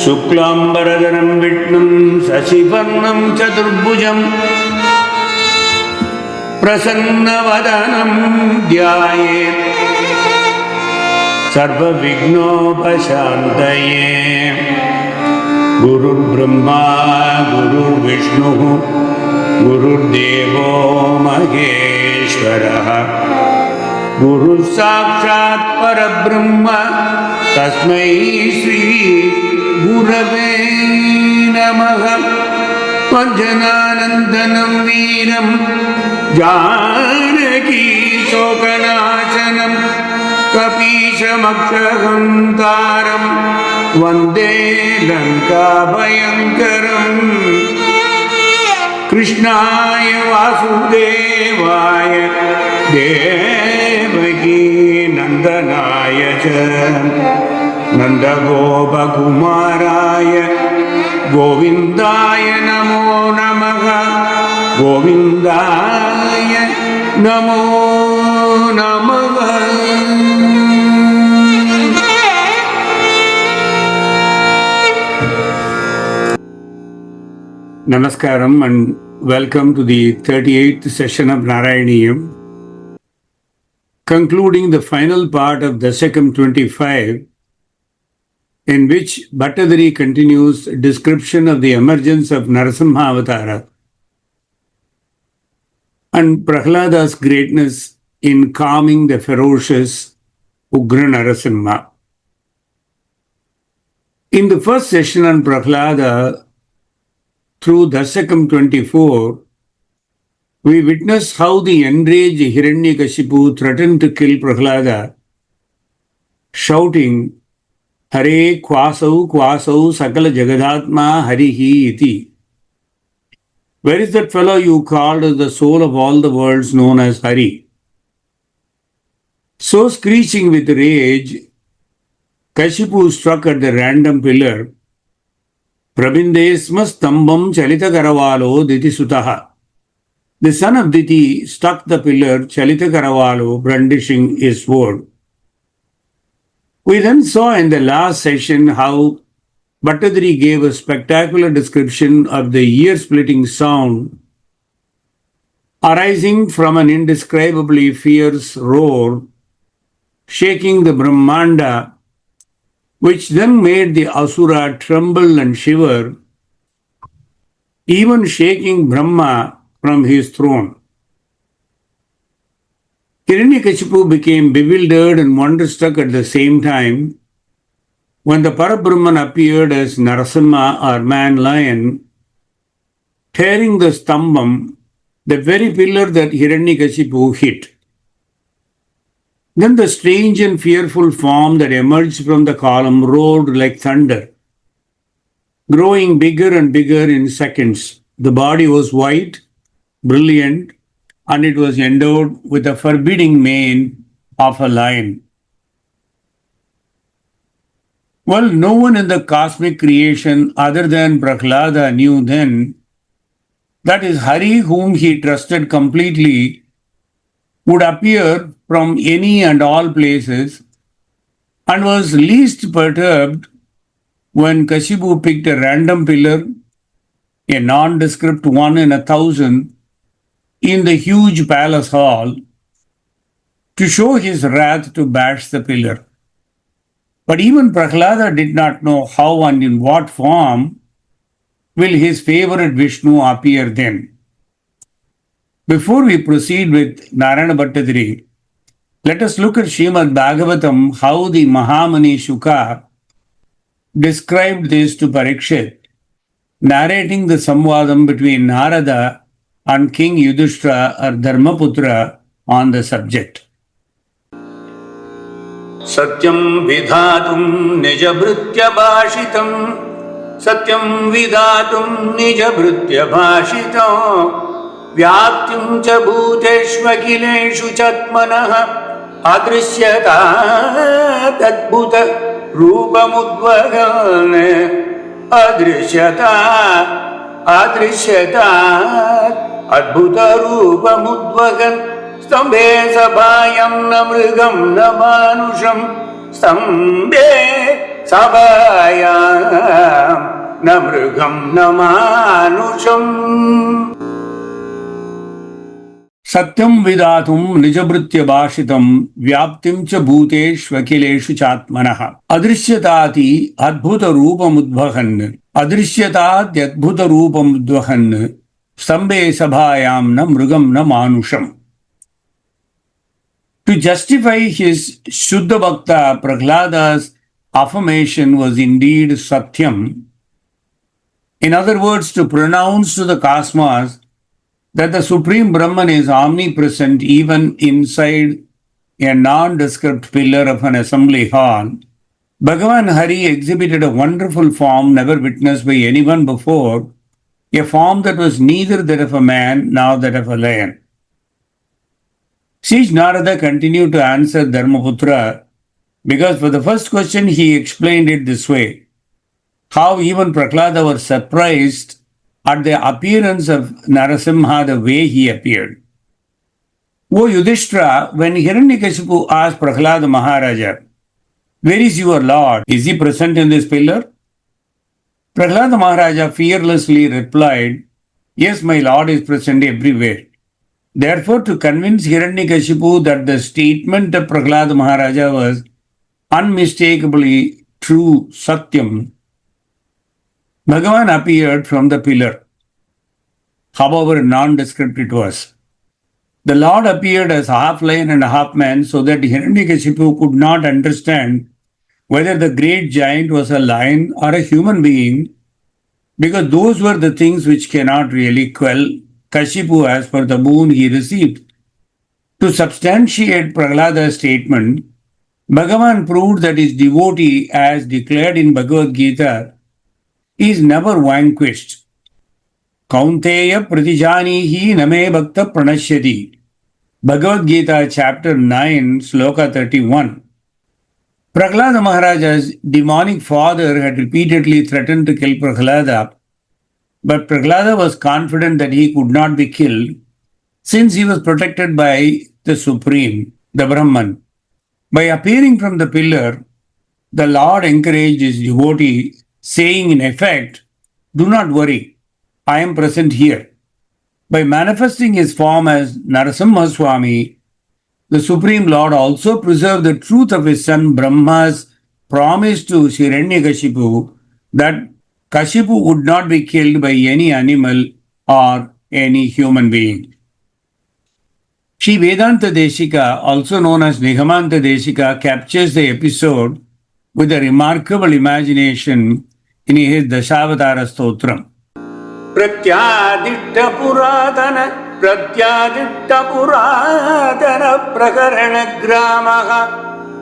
शुक्लांबरधरं विष्णुं शशिवर्णं चतुर्भुजं प्रसन्नवदनं ध्यायेत् सर्वविघ्नोपशान्तये। गुरुर्ब्रह्मा गुरुर्विष्णुः गुरुर्देवो महेश्वरः गुरुः साक्षात् परब्रह्म तस्मै श्री गुरवे नमः। वज्रनानन्दनं वीरं जानकी शोकनाशनं कपीशमक्षहन्तारं वन्दे लङ्काभयङ्करम्। कृष्णाय वासुदेवाय देवकी नन्दनाय च नन्दगोपकुमाराय गोविन्दाय नमो नमः। गोविन्दाय नमो नमः। Namaskaram and welcome to the 38th session of Narayaneeyam, concluding the final part of Dashakam 25, in which Bhattadari continues description of the emergence of Narasimha-avatārā and Prahlada's greatness in calming the ferocious Ugra Narasimha. In the first session on Prahlada, through Dashakam 24, we witness how the enraged Hiranyakasipu threatened to kill Prahlada, shouting, Hare Kwasau Kwasau Sakala Jagadatma Harihi Iti. Where is that fellow you called as the soul of all the worlds known as Hari? So screeching with rage, Kashipu struck at the random pillar, Prabindesma stambam chalita karavalo diti sutaha. The son of Diti struck the pillar Chalita Karavalo, brandishing his sword. We then saw in the last session how Bhattadari gave a spectacular description of the ear-splitting sound arising from an indescribably fierce roar, shaking the Brahmanda, which then made the Asura tremble and shiver, even shaking Brahma from his throne. Hiranyakasipu became bewildered and wonderstruck at the same time when the Parabrahman appeared as Narasimha or man-lion, tearing the stambam, the very pillar that Hiranyakasipu hit. Then the strange and fearful form that emerged from the column roared like thunder, growing bigger and bigger in seconds. The body was white, brilliant, and it was endowed with a forbidding mane of a lion. Well, no one in the cosmic creation other than Prahlada knew then that his Hari, whom he trusted completely, would appear from any and all places, and was least perturbed when Kashipu picked a random pillar, a nondescript one in 1,000, in the huge palace hall to show his wrath to bash the pillar. But even Prahlada did not know how and in what form will his favorite Vishnu appear then. Before we proceed with Narayana Bhattadari, let us look at Srimad Bhagavatam, how the Mahamani Shuka described this to Parikshit, narrating the samvadam between Narada and King Yudhishthira or Dharmaputra on the subject. Satyam vidhatum nijabhritya bhashitam Satyam vidhatum nijabhritya bhashitam Vyaptyam cha bhuteshvakileshu chatmanaha Adrishyata tadbhuta rupamudvagane Adrishyata adbhuta rupamudvagan Stambhe sabhayam na mrigam na manusham Stambhe sabhayam na mrugam na manusham. Satyam vidatum nijabritya bhashitam vyaptim cha bhuteshvakileshu chatmanaha adrishyatati adbhuta roopamudbhahan adrishyatati adbhuta roopamudbhahan stambe sabhayam na mrugam na manusham. To justify his Shuddha Bhakta, Prahlada's affirmation was indeed Satyam. In other words, to pronounce to the cosmos that the Supreme Brahman is omnipresent even inside a nondescript pillar of an assembly hall, Bhagavan Hari exhibited a wonderful form never witnessed by anyone before, a form that was neither that of a man nor that of a lion. Sage Narada continued to answer Dharmaputra because for the first question he explained it this way, how even Prahlada was surprised at the appearance of Narasimha the way he appeared. O Yudhishthira, when Hiranyakasipu asked Prahlada Maharaja, "Where is your Lord? Is he present in this pillar?" Prahlada Maharaja fearlessly replied, "Yes, my Lord is present everywhere." Therefore, to convince Hiranyakasipu that the statement of Prahlada Maharaja was unmistakably true, Satyam, Bhagavan appeared from the pillar, however nondescript it was. The Lord appeared as half lion and half man so that Hiranyakasipu could not understand whether the great giant was a lion or a human being, because those were the things which cannot really quell Kashipu as per the boon he received. To substantiate Prahlada's statement, Bhagavan proved that his devotee, as declared in Bhagavad Gita, is never vanquished. Kaunteya pratijanihi name bhakta pranashyati. Bhagavad Gita chapter 9, sloka 31. Prahlada Maharaja's demonic father had repeatedly threatened to kill Prahlada, but Prahlada was confident that he could not be killed since he was protected by the Supreme, the Brahman. By appearing from the pillar, the Lord encouraged his devotee, saying in effect, "Do not worry, I am present here." By manifesting his form as Narasimha-Swami, the Supreme Lord also preserved the truth of his son Brahma's promise to Hiranyakasipu that Kashipu would not be killed by any animal or any human being. Sri Vedanta Deshika, also known as Nigamanta Deshika, captures the episode with a remarkable imagination in his Dashavatara Stotram. Pratyaditta Puradana Prakarana Gramaha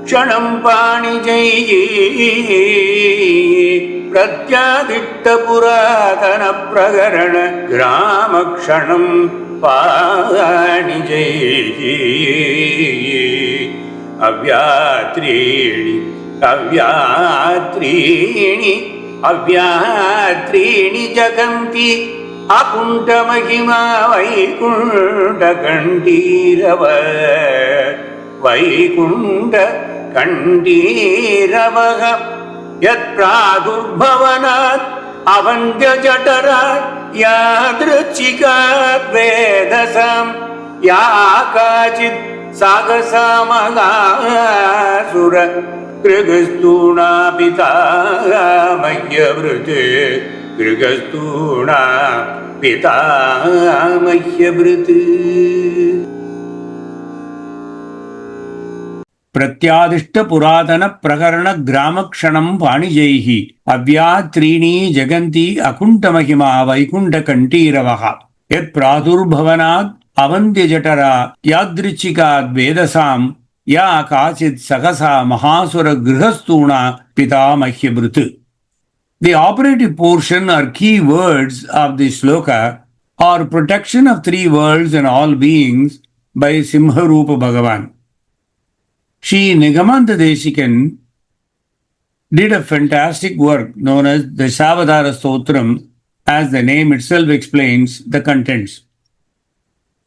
Kshanam Panijayi. Pratyaditta Puradana Prakarana Grama Kshanam Panijayi. Avyatrini jaganti akunta mahima vaikunta kandiravaha yat pradurbhavanat avandya jatara yadruchikat vedasam yakachit sagasamagāsura Grigastuna Pitamahyavruti Grigastuna Pitamahyavruti. Pratyadishta Puradana Prakarana Gramakshanam Panijayi Avyatrini Jaganti Akuntamahima Vaikunta Kantiravaha Yat Pradurbhavanat Avandya Jatara Yadrichikad Vedasam Ya Kachit Sakasa Mahasura Grihastuna Pitamahyavruti. The operative portion or key words of the sloka are protection of three worlds and all beings by Simharupa Bhagavan. Sri Nigamanta Deshikan did a fantastic work known as the Dashavatara Stotram, as the name itself explains the contents.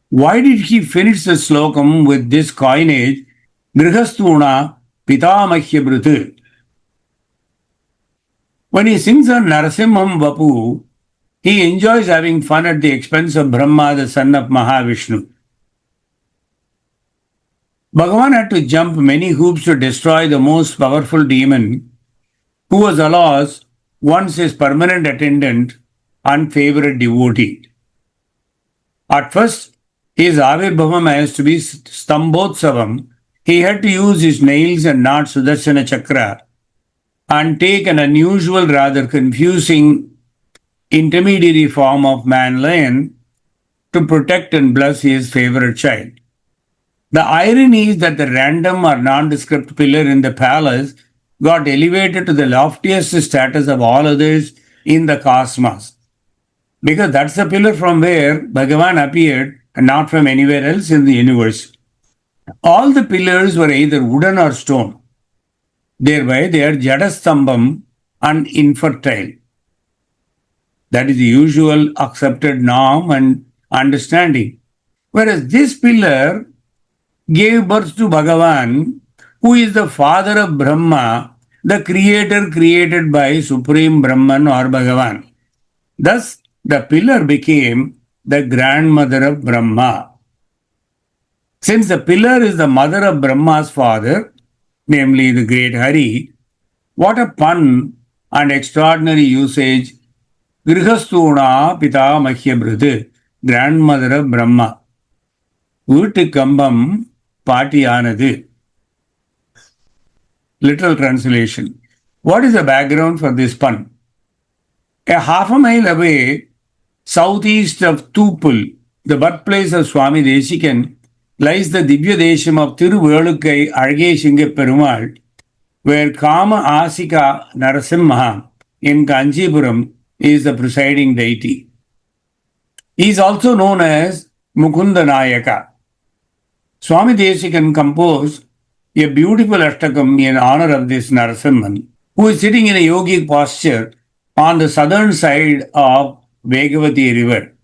Why did he finish the slokam with this coinage, Grihastuna Pitamahyavruti? When he sings on Narasimha-avatārā, he enjoys having fun at the expense of Brahma, the son of Mahavishnu. Bhagavan had to jump many hoops to destroy the most powerful demon, who was, alas, once his permanent attendant and favorite devotee. At first, his Avirbhavam has to be Stambhotsavam. He had to use his nails and not Sudarshana Chakra and take an unusual, rather confusing intermediary form of man-lion to protect and bless his favorite child. The irony is that the random or nondescript pillar in the palace got elevated to the loftiest status of all others in the cosmos, because that's the pillar from where Bhagavan appeared and not from anywhere else in the universe. All the pillars were either wooden or stone. Thereby, they are Jadastambam and infertile. That is the usual accepted norm and understanding. Whereas this pillar gave birth to Bhagavan, who is the father of Brahma, the creator created by Supreme Brahman or Bhagavan. Thus, the pillar became the grandmother of Brahma. Since the pillar is the mother of Brahma's father, namely the great Hari, what a pun and extraordinary usage. Grihastuna Pita Mahyabrut, grandmother of Brahma. Vittu Kambam Patiyanadu. Literal translation. What is the background for this pun? A half a mile away, southeast of Tupul, the birthplace of Swami Desikan, lies the Divya Desham of Thiruvaiyaru Arge Perumal, where Kama Asika Narasimha in Kanchipuram is the presiding deity. He is also known as Mukunda Nayaka. Swami Desikan composed a beautiful ashtakam in honor of this Narasimhan, who is sitting in a yogic posture on the southern side of Vegavati river.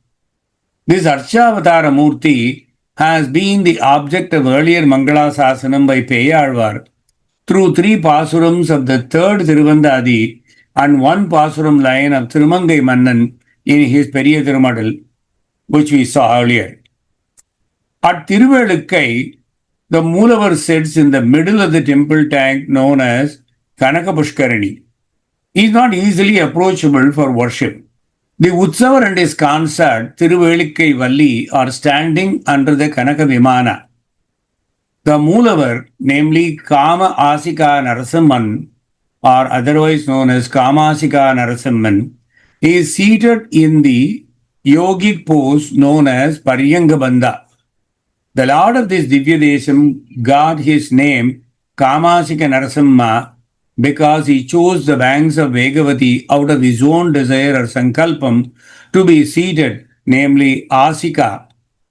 This Archavatara Murti has been the object of earlier Mangala Sasanam by Peyalvar through 3 pasurams of the 3rd Thiruvandadi and 1 pasuram line of Thirumangai Mannan in his Periya Thirumadal, which we saw earlier. At Thiruvaiyaru, the Moolavar sits in the middle of the temple tank known as Kanaka Pushkarani. He is not easily approachable for worship. The Utsavar and his consort, Thiruvaiyaru Valli, are standing under the Kanaka Vimana. The Moolavar, namely Kama Asika Narasimhan, or otherwise known as Kamasika Narasimhan, is seated in the yogic pose known as Paryanga Bandha. The Lord of this Divya Desham got his name Kamasika Narasimha because he chose the banks of Vegavati out of his own desire or sankalpam to be seated, namely Asika.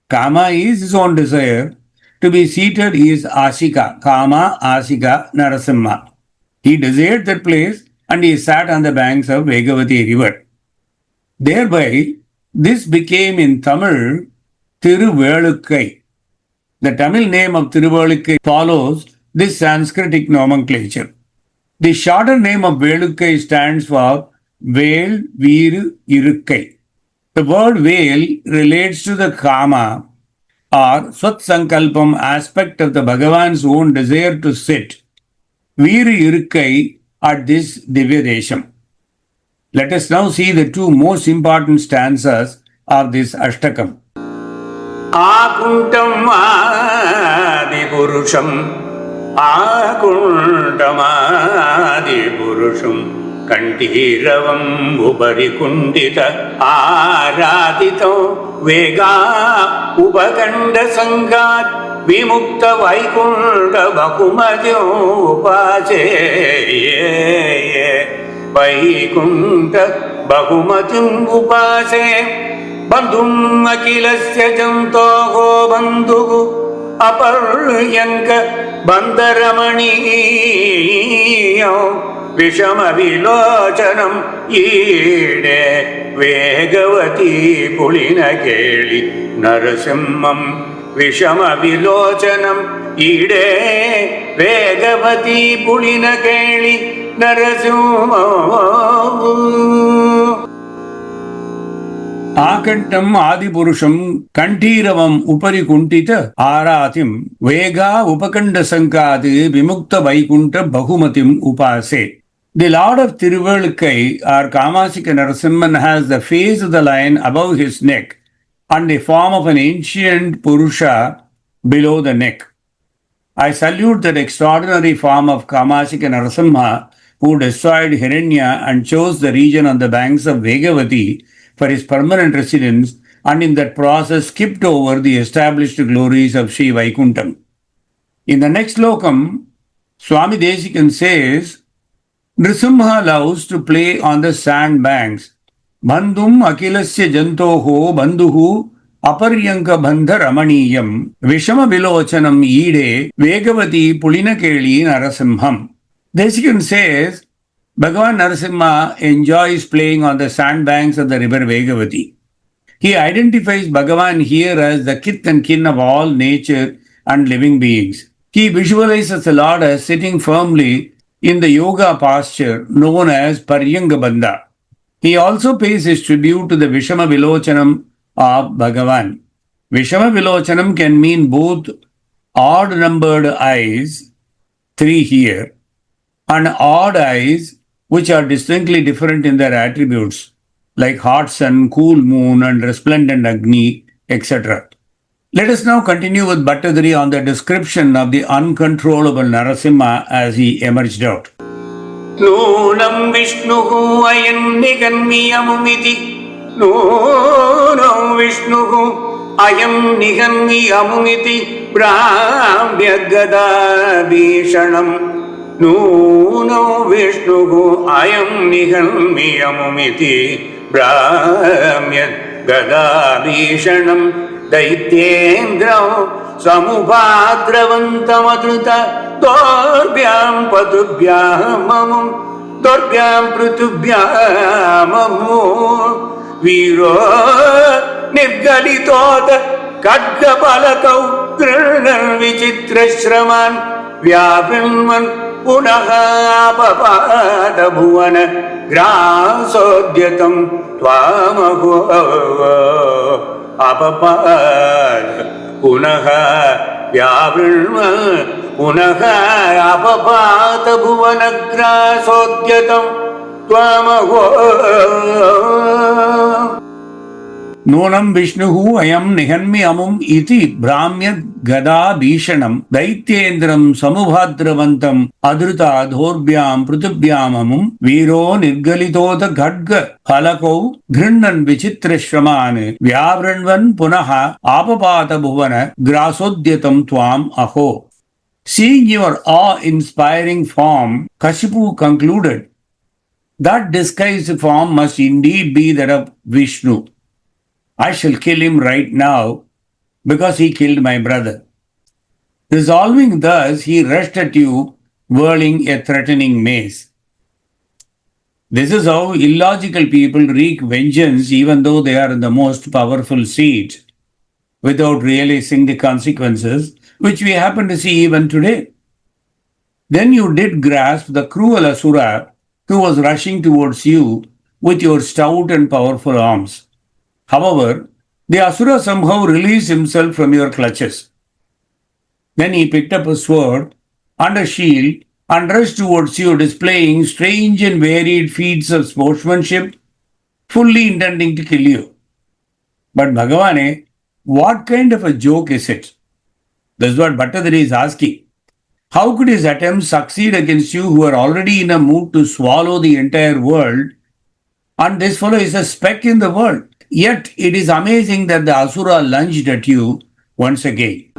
Kama is his own desire. To be seated is Asika, Kama Asika Narasimha. He desired that place and he sat on the banks of Vegavati river. Thereby, this became in Tamil Thiruvaiyaru. The Tamil name of Thiruvaiyaru follows this Sanskritic nomenclature. The shorter name of Velukkai stands for Vel Veeru Irukkai. The word Vel relates to the Kama or Swat Sankalpam aspect of the Bhagavan's own desire to sit, Veeru Irukkai, at this Divya Desham. Let us now see the 2 most important stanzas of this Ashtakam. Akuntam Adi Purusham Akuntam Adi Purusham Kantiravam Ubari Kundita Aradito Vega Upakanda Sangat Vimukta Vaikunta Bakumadyo Upase Vaikunta Bakumatyam Upase Bandhum Akilasya Jantoho Bandhugu Aparyanka Bandaramani Vishama Vilochanam Ide Vegavati Pulina Keli Narasimham Vishama Vilochanam Ide Vegavati Pulina Keli Narasimha-avatārā. Akantam Adipurusham Kantīravam Upari Kuntita Ārātim Vega Upakanda Sankāti Vimukta Vaikunta Bahumatim Upase. The Lord of Thiruvaiyaru or Kamasika Narasimhan has the face of the lion above his neck and the form of an ancient Purusha below the neck. I salute that extraordinary form of Kamasika Narasimha who destroyed Hiranya and chose the region on the banks of Vegavati for his permanent residence, and in that process skipped over the established glories of Sri Vaikuntham. In the next lokam, Swami Desikan says, Nrisimha loves to play on the sand banks. Bandhum akilasya jantoho bandhuhu aparyanka bandha ramaniyam vishama vilochanam ide vegavati pulinakeli narasimham. Desikan says, Bhagavan Narasimha enjoys playing on the sandbanks of the river Vegavati. He identifies Bhagavan here as the kith and kin of all nature and living beings. He visualizes the Lord as sitting firmly in the yoga posture known as Paryanga Bandha. He also pays his tribute to the Vishama Vilochanam of Bhagavan. Vishama Vilochanam can mean both odd-numbered eyes, 3 here, and odd eyes, which are distinctly different in their attributes, like hot sun, cool moon, and resplendent Agni, etc. Let us now continue with Bhattadri on the description of the uncontrollable Narasimha as he emerged out. Nūnam Vishnuhu ayam niganmiyamumiti Nūnam Vishnuhu ayam niganmiyamumiti Brahmya Gada Bhishanam Nūno Vishnuhu ayam nihanmiyamumiti Brahmya Gada Bhishanam Daityendram Samubhadravantam Adruta Dorbhyam Patubhyamamum Dorbhyam Prutubhyamamum Viro Nirgalitoda Kadgapalakau Krishnan Vichitrashraman Vyabhinman Punaha papada bhuvana grasodyatam tvamaho apapada punaha vyavrinma punaha apapada bhuvana grasodyatam tvamaho. Nonam Vishnuhu ayam nihanmi amum iti Brahmya Gada Bhishanam Daityendram Samubhadravantam Adruta Dhorbhyam Prutubhyam amum Viro Nirgalitoda Gadga Halakau Grinnan Vichitra Shraman Vyavranvan Punaha Apapata Bhuvana Grasodyatam Tvam Aho. Seeing your awe-inspiring form, Kashipu concluded, that disguised form must indeed be that of Vishnu. I shall kill him right now because he killed my brother. Resolving thus, he rushed at you, whirling a threatening mace. This is how illogical people wreak vengeance even though they are in the most powerful seat, without realizing the consequences, which we happen to see even today. Then you did grasp the cruel Asura who was rushing towards you with your stout and powerful arms. However, the Asura somehow released himself from your clutches. Then he picked up a sword and a shield and rushed towards you, displaying strange and varied feats of sportsmanship, fully intending to kill you. But Bhagavane, what kind of a joke is it? That's what Bhattadri is asking. How could his attempts succeed against you who are already in a mood to swallow the entire world, and this fellow is a speck in the world? Yet it is amazing that the Asura lunged at you once again.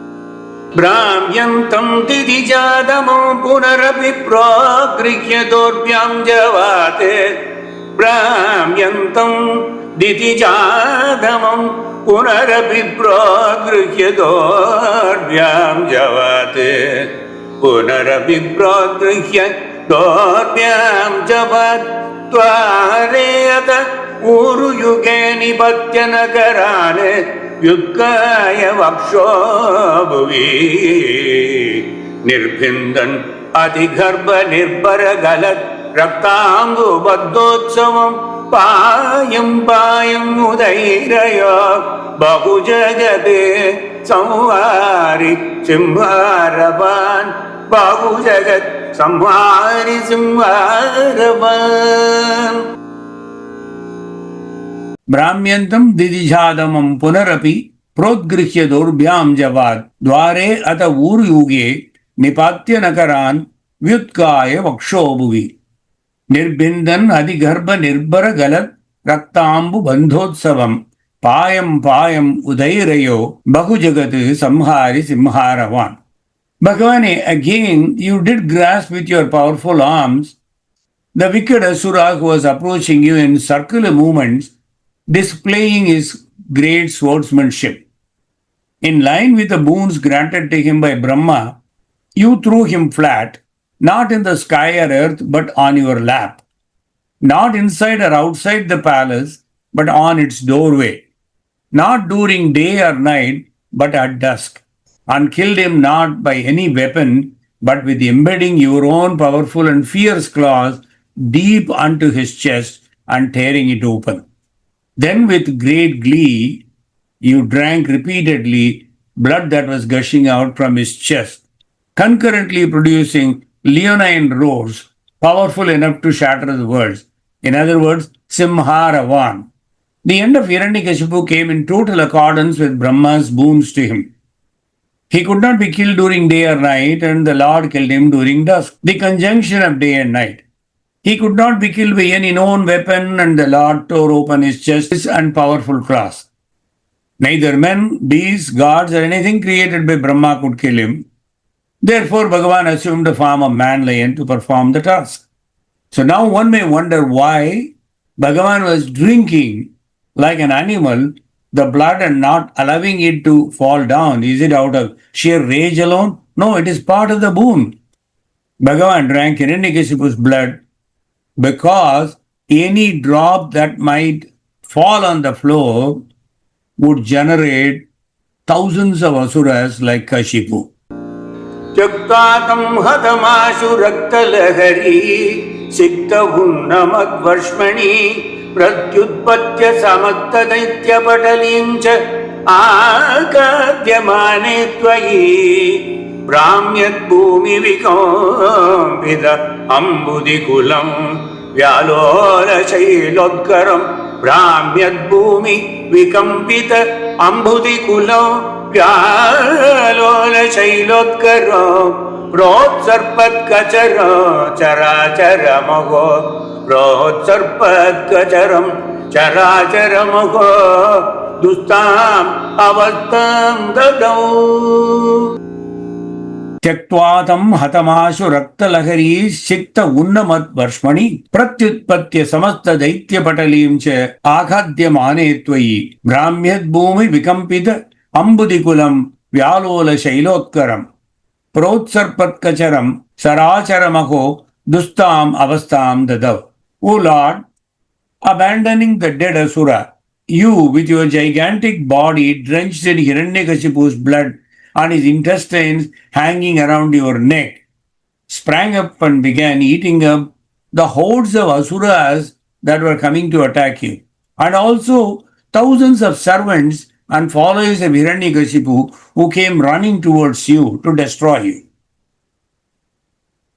Brahmyantam didijadamam punarapi pragrihya dorbhyam javate Brahmyantam didijadamam punarapi pragrihya dorbhyam javate Punarapi pragrihya dorbhyam javate Tvareyata Uru yuge nibatya nagarane Yukkaya vakshobhuvi Nirbhindan adhigarbha nirbara galat Raktangu Baddhotsavam Payam Payam Udairaya Bahu Jagade Samvari Simharavan Bahu Jagat Samvari Simharavan Brahmyantam Didijadamam Punarapi Prodgrihya Durbhyam Javad Dware Ata Uryuge Nipatya Nakaran Vyutkaya Vakshobhuvi Nirbindan Adigarbha Nirbara Galat Raktambu Bandhotsavam Payam Payam Udairayo Bahujagat Samhari Simharavan. Bhagavane, again you did grasp with your powerful arms the wicked Asura who was approaching you in circular movements, displaying his great swordsmanship. In line with the boons granted to him by Brahma, you threw him flat, not in the sky or earth, but on your lap. Not inside or outside the palace, but on its doorway. Not during day or night, but at dusk. And killed him not by any weapon, but with embedding your own powerful and fierce claws deep unto his chest and tearing it open. Then with great glee, you drank repeatedly blood that was gushing out from his chest, concurrently producing leonine roars, powerful enough to shatter the worlds. In other words, Simharavan. The end of Hiranyakasipu came in total accordance with Brahma's boons to him. He could not be killed during day or night, and the Lord killed him during dusk, the conjunction of day and night. He could not be killed by any known weapon, and the Lord tore open his chest and powerful claws. Neither men, beasts, gods, or anything created by Brahma could kill him. Therefore, Bhagavan assumed the form of man-lion to perform the task. So now one may wonder why Bhagavan was drinking like an animal the blood and not allowing it to fall down. Is it out of sheer rage alone? No, it is part of the boon. Bhagavan drank Hiranyakasipu's blood because any drop that might fall on the floor would generate thousands of asuras like Kashipu. Tyaktatam hatamashu raktalahari sikta hunnamadvarshmani pratyutpatya samatta daitya patalincha akadyamane tvayi brahmyat bhumi vikampida ambudi kulam vyalola shailodkaram brahmyat bhumi vikampita ambudi kulam vyalola shailodkaram protsarpat kachara characharamago protsarpat kacharam characharamago dustam avatam dadau Tyaktvatam hatamashu raktalahari sikta unnamat varshmani pratyutpatya samasta daitya patalim cha akhadyamane tvayi brahmyat bhumi vikampita ambudikulam vyalola shailotkaram protsarpat kacharam saracharamaho dustam avastam dadav. O Lord, abandoning the dead Asura, you with your gigantic body drenched in Hiranyakasipu's blood and his intestines hanging around your neck, sprang up and began eating up the hordes of Asuras that were coming to attack you, and also thousands of servants and followers of Hiranyakasipu who came running towards you to destroy you.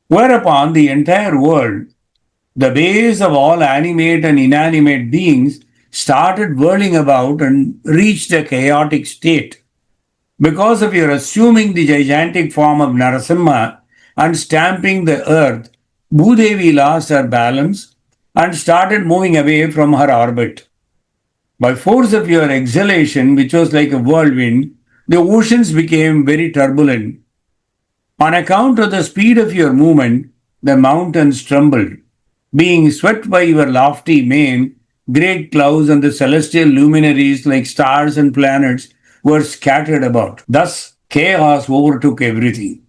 Whereupon the entire world, the base of all animate and inanimate beings, started whirling about and reached a chaotic state. Because of your assuming the gigantic form of Narasimha and stamping the earth, Bhudevi lost her balance and started moving away from her orbit. By force of your exhalation, which was like a whirlwind, the oceans became very turbulent. On account of the speed of your movement, the mountains trembled. Being swept by your lofty mane, great clouds and the celestial luminaries like stars and planets were scattered about. Thus, chaos overtook everything.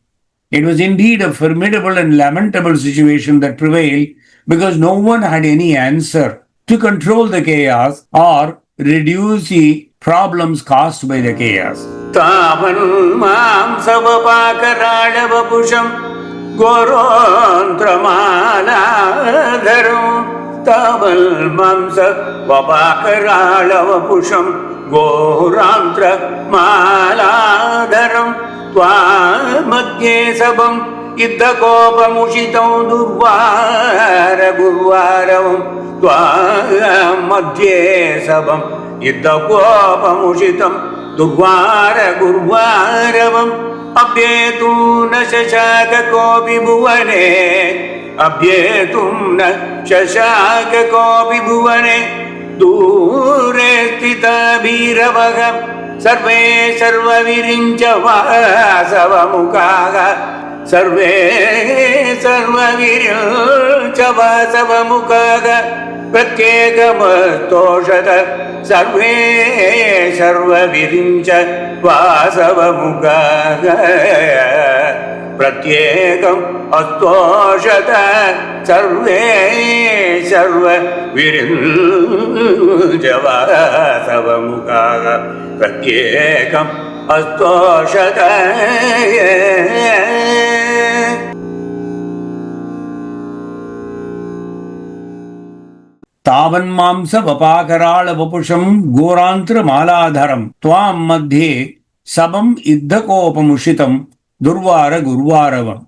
It was indeed a formidable and lamentable situation that prevailed because no one had any answer to control the chaos or reduce the problems caused by the chaos. Tavan mam savapakaradavapusham गोरोऽन्त्रमालाधरं तावल्मांस वपाकराळवपुषं गोरान्त्रमालाधरं त्वामध्ये सबं युद्धकोपमुषितं दुर्वारगुर्वारवं त्वामध्ये सबं युद्धकोपमुषितं दुर्वारगुर्वारवम् अभ्येतुं न शशाक कोऽपि भुवने अभ्येतुं न शशाक कोऽपि भुवने दूरे स्थितभीरवः सर्वे सर्वविरिञ्च वासवमुखाः सर्वे सर्वविरिञ्च वासवमुखाः प्रत्येकमस्तोषत सर्वे सर्वविरिञ्च वासवमुखाः प्रत्येकम् अस्तोषत सर्वे सर्वविरिञ्च वासवमुखाः प्रत्येकम् अस्तोषत तावन्मांस वपाकराळ वपुषं गोरान्त्रमालाधरं त्वां मध्ये सबं युद्धकोपमुषितं दुर्वार गुर्वारवम्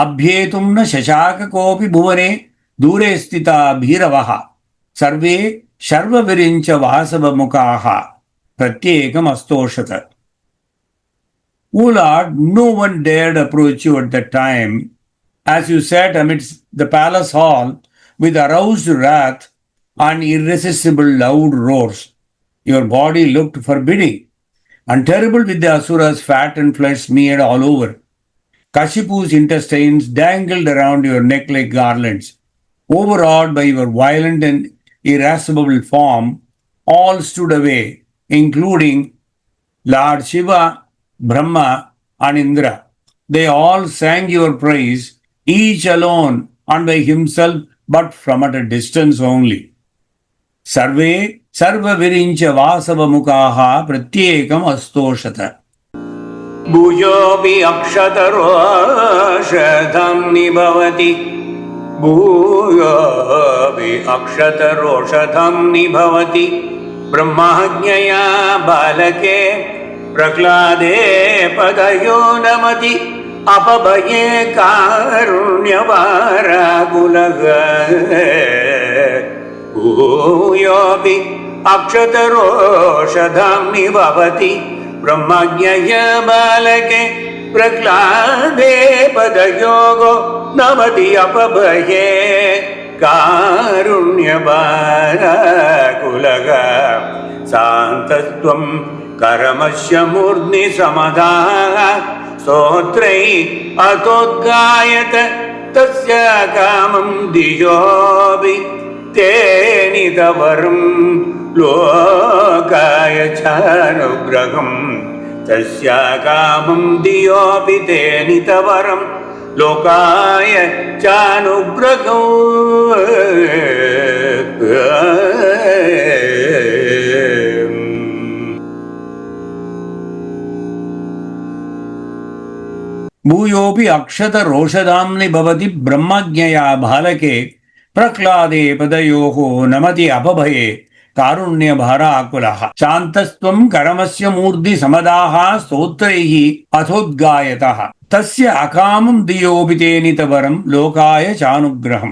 अभ्येतुं न शशाक कोऽपि भुवने दूरे स्थिता भीरवः सर्वे शर्वविरिञ्च वासवमुखाः प्रत्येकम् अस्तोषत. O Lord, no one dared approach you at that time as you sat amidst the palace hall with aroused wrath and irresistible loud roars. Your body looked forbidding and terrible with the asuras, fat and flesh smeared all over. Kashipu's intestines dangled around your neck like garlands. Overawed by your violent and irascible form, all stood away, including Lord Shiva, Brahma, and Indra. They all sang your praise, each alone and by himself, but from at a distance only. Sarve sarva virincha vasava mukaha pratyekam astoshata. Bhujopi akshataroshadham nibhavati. Bhujopi akshataroshadham nibhavati. Brahmajnaya balake prahlade padayo namati. Apabhaye karunyavara kulaga. Bhuyopi akshataroshadham nibhavati. Brahmajnaya balake prahlade padayogo namati. Apabhaye karunyavara kulaga. Santastvam karamasya murni samadha. Sotrai atodgayata tasya kamam diyobi tenidavaram lokaya chanugraham tasya kamam diyobi tenidavaram lokaya chanugraham. Bhuyopi akshata roshadamni bhavati brahmajnaya bhalake prahlade padayoho namati apabhaye karunya bhara akulaha. Shantastvam karamasya murdi samadaha stotraihi athodgayataha. Tasya akamam diyobite nitavaram lokaya chanugraham.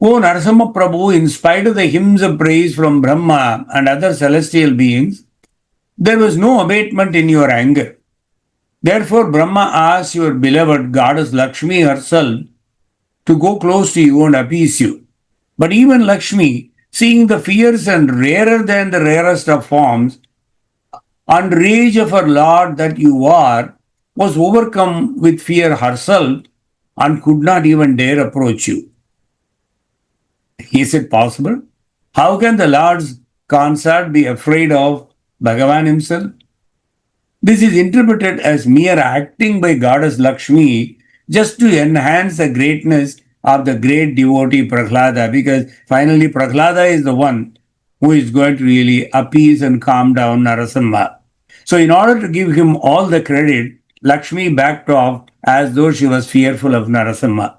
O Narasimha Prabhu, in spite of the hymns of praise from Brahma and other celestial beings, there was no abatement in your anger. Therefore, Brahma asked your beloved goddess Lakshmi herself to go close to you and appease you. But even Lakshmi, seeing the fierce and rarer than the rarest of forms and rage of her Lord that you are, was overcome with fear herself and could not even dare approach you. Is it possible? How can the Lord's consort be afraid of Bhagavan himself? This is interpreted as mere acting by goddess Lakshmi just to enhance the greatness of the great devotee Prahlada, because finally Prahlada is the one who is going to really appease and calm down Narasimha. So in order to give him all the credit, Lakshmi backed off as though she was fearful of Narasimha.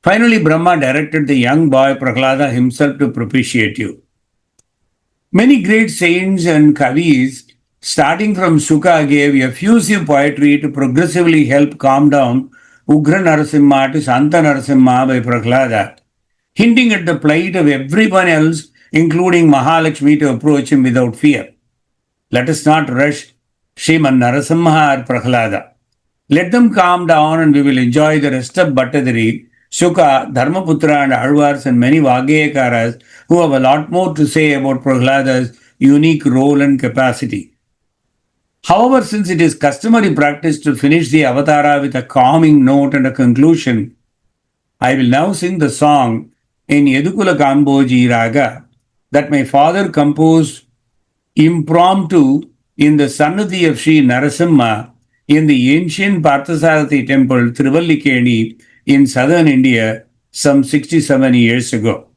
Finally, Brahma directed the young boy Prahlada himself to propitiate you. Many great saints and kavis, starting from Shuka, gave effusive poetry to progressively help calm down Ugra Narasimha to Santa Narasimha by Prahlada, hinting at the plight of everyone else, including Mahalakshmi, to approach him without fear. Let us not rush Sriman Narasimha or Prahlada. Let them calm down and we will enjoy the rest of Bhattadari, Shuka, Dharmaputra and Alvars and many Vagayakaras who have a lot more to say about Prahlada's unique role and capacity. However, since it is customary practice to finish the avatara with a calming note and a conclusion, I will now sing the song in Yedukula Kamboji Raga that my father composed impromptu in the Sannadhi of Sri Narasimha in the ancient Parthasarathi temple Thiruvaiyaru in southern India some 67 years ago.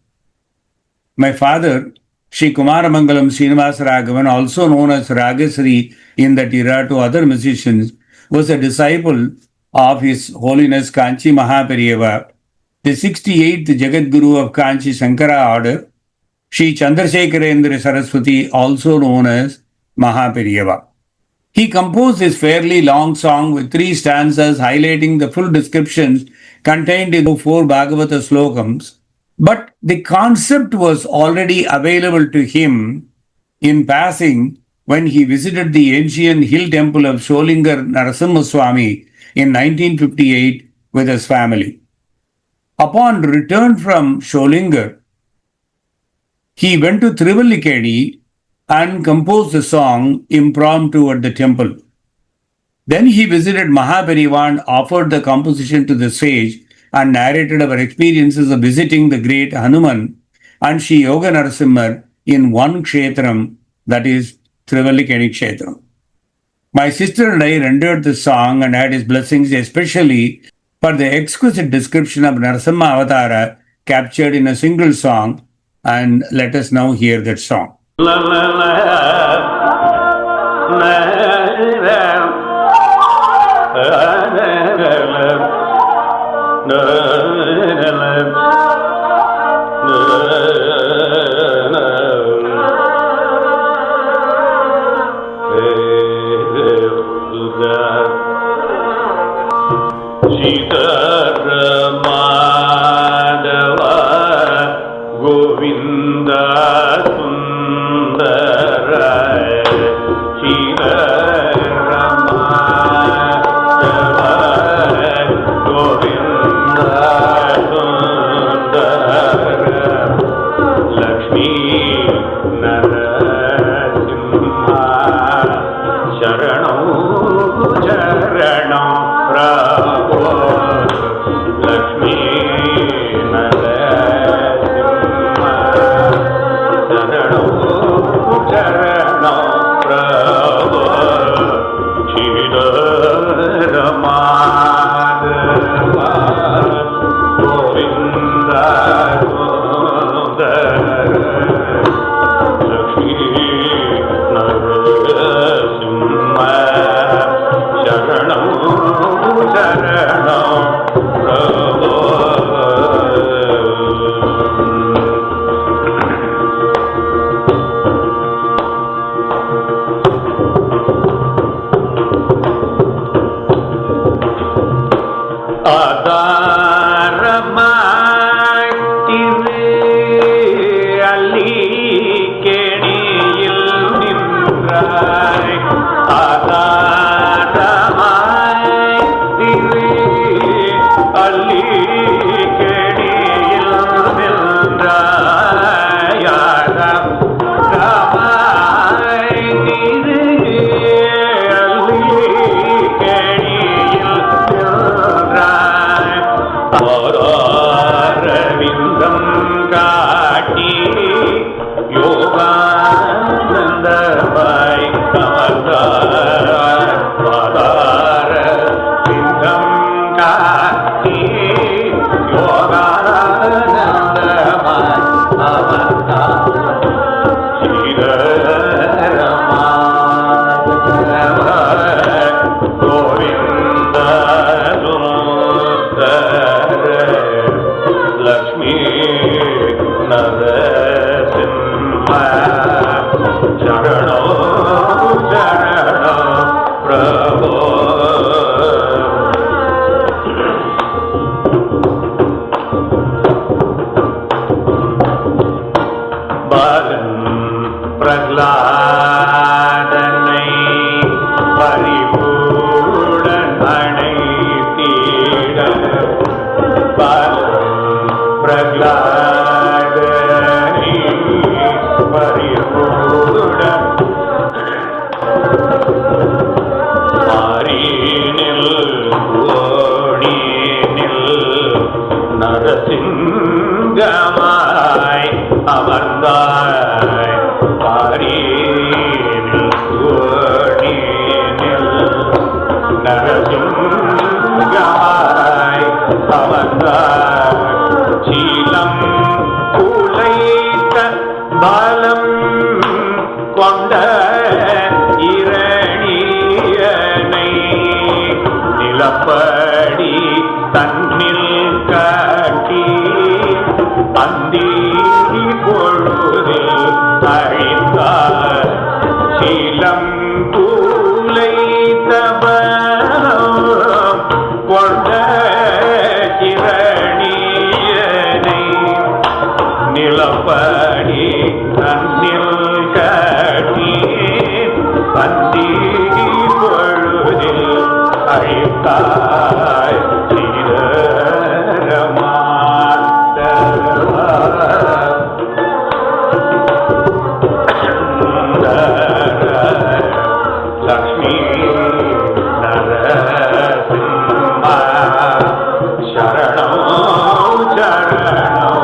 My father, Sri Kumaramangalam Srinivasa Raghavan, also known as Ragasri in that era to other musicians, was a disciple of His Holiness Kaanchi Mahaperiavaa, the 68th Jagadguru of Kaanchi Shankara order, Sri Chandrasekharendra Saraswati, also known as Mahaperiavaa. He composed this fairly long song with 3 stanzas highlighting the full descriptions contained in the 4 Bhagavata slokams, but the concept was already available to him in passing when he visited the ancient hill temple of Sholingar Narasimha Swami in 1958 with his family. Upon return from Sholingar, he went to Thiruvaiyaru and composed the song impromptu at the temple. Then he visited Mahaperiavaa and offered the composition to the sage and narrated our experiences of visiting the great Hanuman and Sri Yoga Narasimha in one kshetram, that is Thiruvaiyaru kshetram. My sister and I rendered the song and had his blessings, especially for the exquisite description of Narasimha-avatārā captured in a single song, and let us now hear that song. பிரஹ்லாதனை பரிபூடன் அணைத்தீட பிரஹ்லாதனை பரிபூடன் மாறினில் ஓணினில் நரசிங்கமாய் அமர்ந்தாய் நரசிங்காய் அவதார் சீலம் குலைத்த பலம் கொண்ட இரணியனை நிலப்படி தன்னில் காட்டி அந்தி பொழுதில் அழித்தார் சீலம் கொண்ட கிரணியனை நிலப்படி தன்னில் காட்டி பந்தி பொழுதில் அழித்தாய் லக்ஷ்மி நரசிம்மா சரணம் சரணம்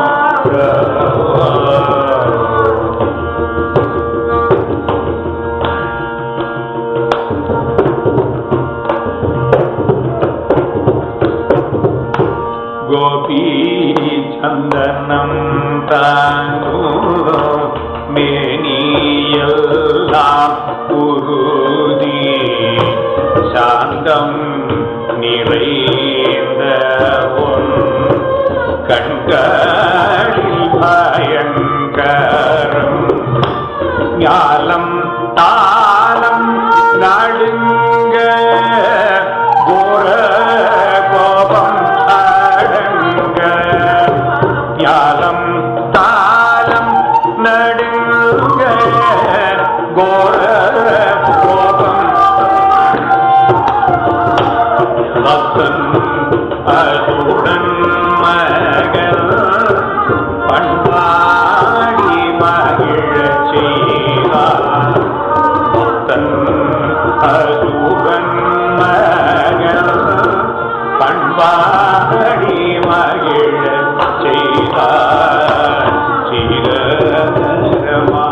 கோபி சந்தனம் தானோ மேனியெல்லாம் உருதி சாந்தம் நிறைந்த உன் கண்களில் பயங்கரம் ஞாலம் தாளம் நடுங்க கோர கோபம் அடங்க ஞாலம் தாளம் நடுங்க கோர கோபம் பக்தன் அதுடன் மகள் பண்பாடி மகிழச் செய்தார் பக்தன் அதுடன் மகள் பண்பாடி மகிழச் செய்தார் சீரமா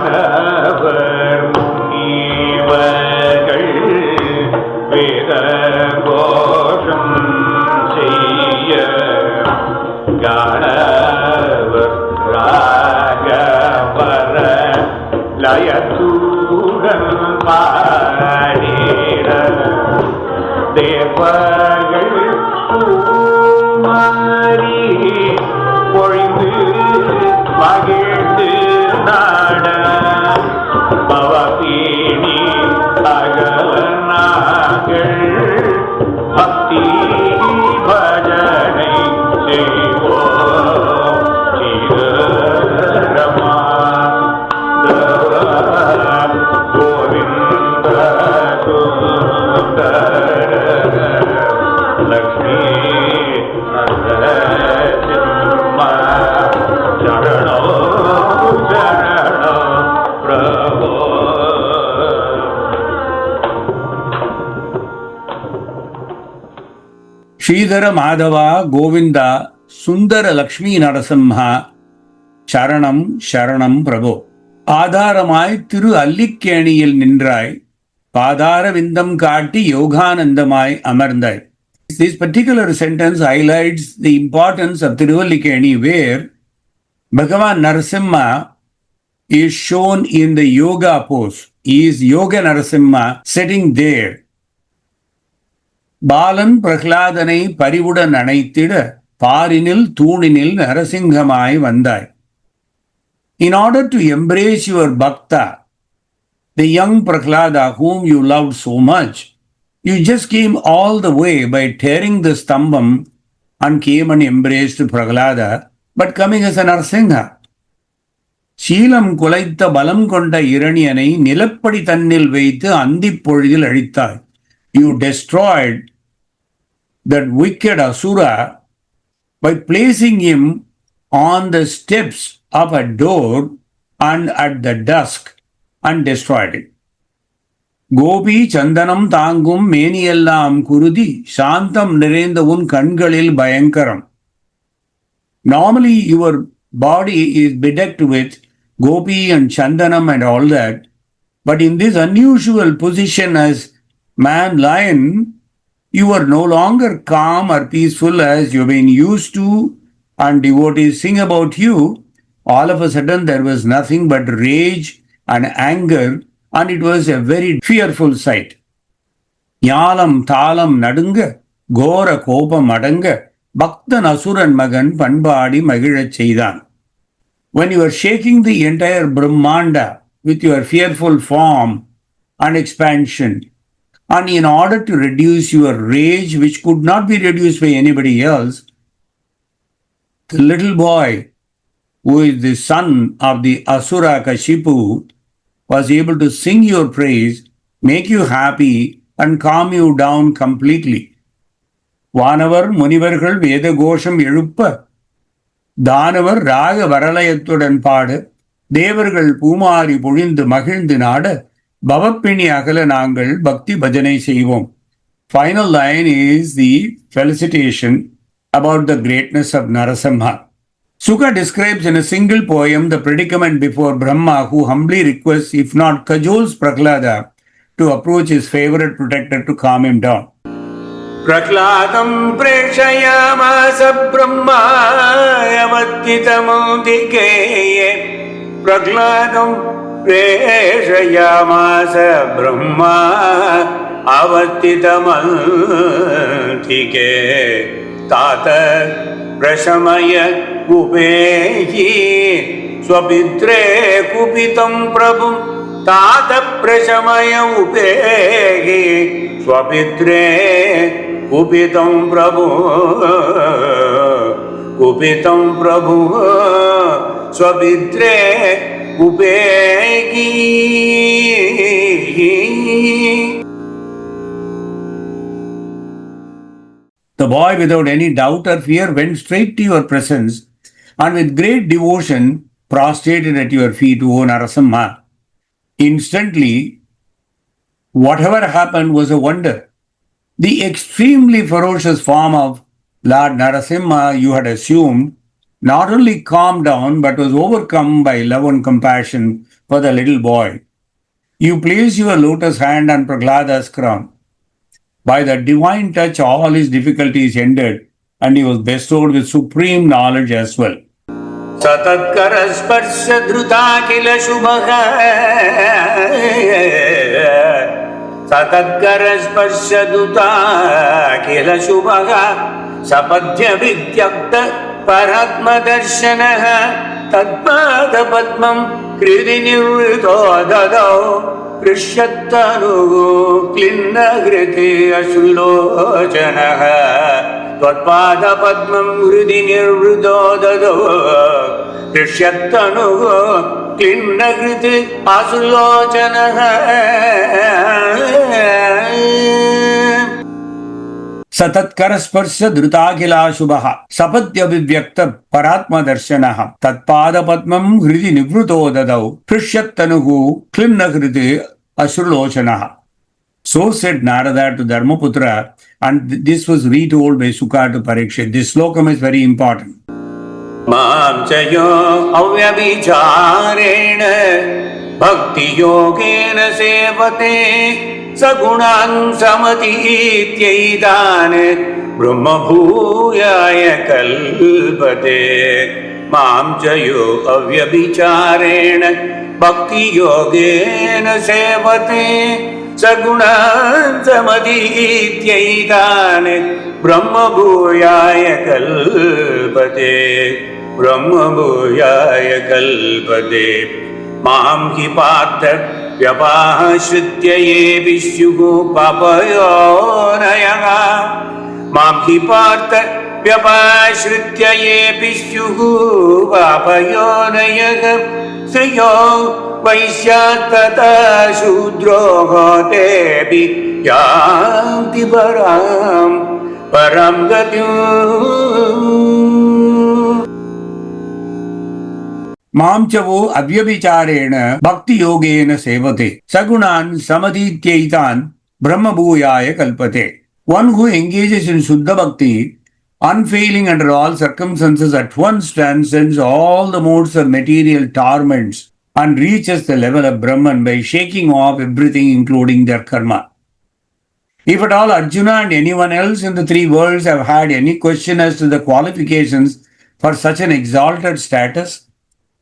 வானவர் முனிவர்கள் வேத கோஷம் செய்ய காணவர் ராகவர லயத்தூரன் பாடிட தேவர்கள் பூமாரி பொழிந்து மகிழ்ந்து நாட பவதீனி அகலனாகள் பக்தி பஜனை செய்வோம் சீரமா கோவிந்த லக்ஷ்மி நரசிம்மா சரணோ சரணோ பிரபோ. ஸ்ரீதர மாதவா கோவிந்தா சுந்தர லக்ஷ்மி நரசிம்ஹா சரணம் சரணம் பிரபோ. ஆதாரமாய் திரு அல்லிக்கேணியில் நின்றாய், பாதார விந்தம் காட்டி யோகானந்தமாய் அமர்ந்தாய். This particular sentence highlights the importance of Thiruvaiyaru, where Bhagavan Narasimha is shown in the yoga pose. He is Yoga Narasimha sitting there. Balan Prahladanai Parivudan Anaitida Parinil Thuninil Narasimhamai Vandai. In order to embrace your bhakta, the young Prahlada whom you loved so much, you just came all the way by tearing the stambam and came and embraced Prahlada, but coming as a Narasimha. Sheelam Kulaitha Balam Konda Hiranyane Nilappadi Tannil Veithu Andi Polidil Adittai. You destroyed that wicked Asura by placing him on the steps of a door and at the dusk and destroyed it. Gopi Chandanam Tangum Meniyellam Kurudi Shantam Nirendavun Kangalil Bayankaram. Normally your body is bedecked with gopi and chandanam and all that, but in this unusual position as man-lion, you are no longer calm or peaceful as you've been used to, and devotees sing about you. All of a sudden there was nothing but rage and anger, and it was a very fearful sight. Yalam Talam Nadunga, Gora Kopam Madanga, Bhaktan Asuran Magan Panbadi Magirach Cheidan. When you are shaking the entire Brahmanda with your fearful form and expansion, and in order to reduce your rage, which could not be reduced by anybody else, the little boy who is the son of the Asura Kashipu was able to sing your praise, make you happy, and calm you down completely. Vanavar Munivargal Veda Gosham எழுப்ப தானவர் ராக வரலயத்துடன் பாடு தேவர்கள் பூமாரி பொழிந்து மகிழ்ந்து நாட பவப்பிணி அகல நாங்கள் பக்தி பஜனை செய்வோம். Final line is the felicitation about the greatness of Narasimha. Sukha describes in a single poem the predicament before Brahma, who humbly requests, if not cajoles Prahlada, to approach his favorite protector to calm him down. Prahlādam preshayamasa brahmāyavattitamudikeye. Prahlādam preshayamasa brahmāyavattitamudikeye. Tāta prashamaya upehi swapitre kupitam prabhum. Tāta prashamaya upehi swapitre Kupitam Prabhu Swapitre Kupegi. The boy, without any doubt or fear, went straight to your presence and with great devotion prostrated at your feet, O Narasimha. Instantly, whatever happened was a wonder. The extremely ferocious form of Lord Narasimha you had assumed not only calmed down but was overcome by love and compassion for the little boy. You placed your lotus hand on Prahlada's crown. By the divine touch, all his difficulties ended, and he was bestowed with supreme knowledge as well. Satatkara sparsha dhruta kila shubhaha. Satatkara sparsha dhruta kila shubhaha. Sapadhya vidyakta paratma darshanaha. Tadpada padmam kriti nirvito dadao. Krishattanugu klinnagriti ashulocanaha. Tadpada padmam kriti nirvito dadao. Krishattanugu klinnagriti ashulocanaha. Satatkara sparsha dhrutakila shubhaha sapadhya vivyakta paratma darshanaha tatpada padmam hridi nivruto dadau prishyatanuhu klimnahridi ashurlochanaha. So said Narada to Dharmaputra, and this was retold by Sukha to Parikshit. This slokam is very important. Mam chayo avyabhicharena bhakti yogena sevate Sagunan samatityaidane ब्रह्मभूयाय कल्पते मां च यो अव्यभिचारेण भक्तियोगेन सेवते सगुणान् समतीत्यैतान् ब्रह्मभूयाय कल्पते ब्रह्मभूयाय कल्पते मां हि पार्थ व्यपाश्रित्य ये विश्युः पापयोनयः मां हि पार्थ व्यपाश्रित्य ये विश्युः पापयोनयः श्रियो वैश्यात् तथा शूद्रो तेऽपि यान्ति परां गतिम् मांचवो अव्यभिचारेण भक्ति योगेन सेवते सगुणान् समतीत्यैतान् ब्रह्मभूयाय कल्पते. One who engages in Shuddha Bhakti, unfailing under all circumstances, at once transcends all the modes of material torments and reaches the level of Brahman by shaking off everything including their karma. If at all Arjuna and anyone else in the three worlds have had any question as to the qualifications for such an exalted status,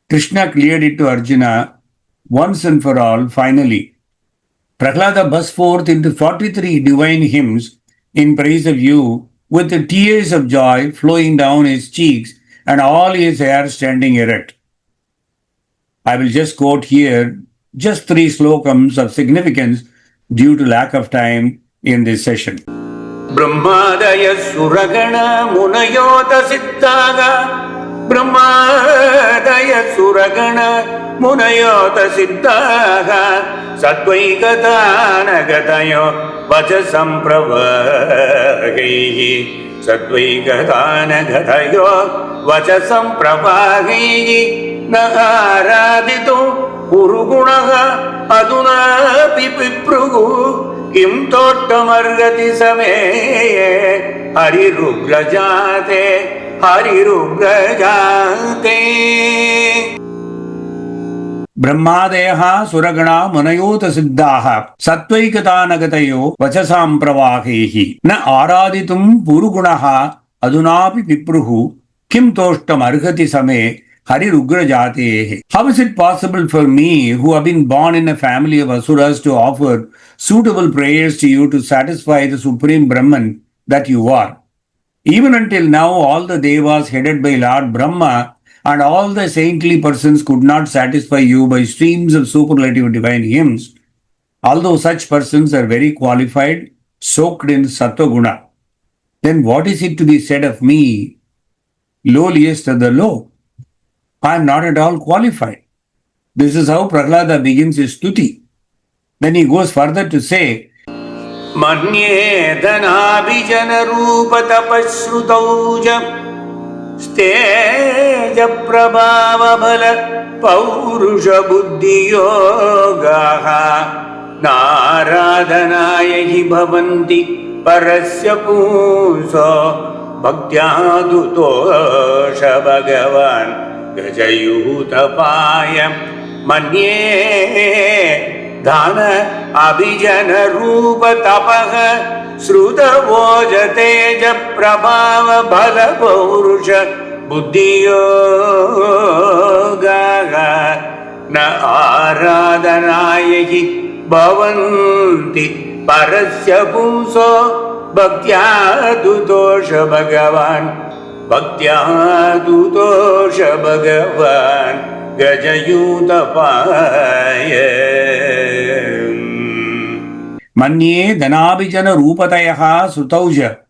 Krishna cleared it to Arjuna once and for all, finally. Prahlada burst forth into 43 divine hymns in praise of you, with the tears of joy flowing down his cheeks and all his hair standing erect. I will just quote here just 3 slokams of significance due to lack of time in this session. Brahmadaya Suragana Munayota Siddhaga ब्रह्मादय सुरगण मुनयोत सिद्धाः सत्त्वैकतानगतयो वचसंप्रवाहैः सत्त्वैकतानगतयो वचसंप्रवाहैः न आराधितो गुरुगुणः अधुनापि विप्रुः किं तोट्टमर्हति समे हरिरुग्रजाते हरिरुग्रजाते ब्रह्मादयः सुरगणा मुनयोत सिद्धाः सत्त्वैकतानगतयो वचसां प्रवाहैः न आराधितुं पुरुगुणः अधुनापि विप्रुः किं तोष्टमर्हति समे हरिरुग्रजातेः. How is it possible for me, who have been born in a family of asuras, to offer suitable prayers to you to satisfy the supreme Brahman that you are? Even until now, all the devas headed by Lord Brahma and all the saintly persons could not satisfy you by streams of superlative divine hymns, although such persons are very qualified, soaked in sattva guna. Then what is it to be said of me, lowliest of the low? I am not at all qualified. This is how Prahlada begins his stuti. Then he goes further to say, मन्ये धनाभिजनरूपतपश्रुतौज stage प्रभावबल पौरुषबुद्धियोगाः नाराधनाय हि भवन्ति परस्य पुंसो भक्त्यादुतोष भगवान् गजयूतपाय मन्ये धन अभिजन रूप तपः श्रुतवोजतेज प्रभाव बल पौरुष बुद्धियोगाः न आराधनाय हि भवन्ति परस्य पुंसो भक्त्यादुतोष भगवान् भक्त्यादुतोष भगवान् गजयूतपाय Manye Dhanabhijana Rupatayaha Sutauja.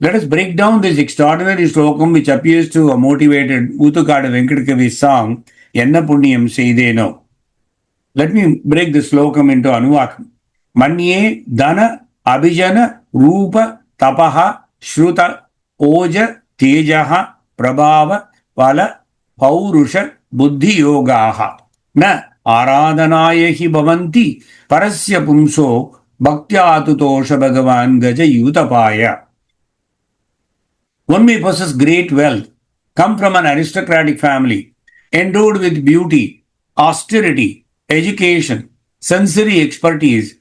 Let us break down this extraordinary slokam which appears to have motivated Utukada Venkatakavi's song Enna Punyam Seideno. Let me break the slokam into Anuvakam. Manye Dhana Abhijana Rupa Tapaha Shruta Oja Tejaha Prabhava Vala Paurusha Buddhi Yogaha Na Aradhanaya hi bhavanti parasya pumso bhaktyatutosha bhagavan gaja yutapaya. One may possess great wealth, come from an aristocratic family, endowed with beauty, austerity, education, sensory expertise,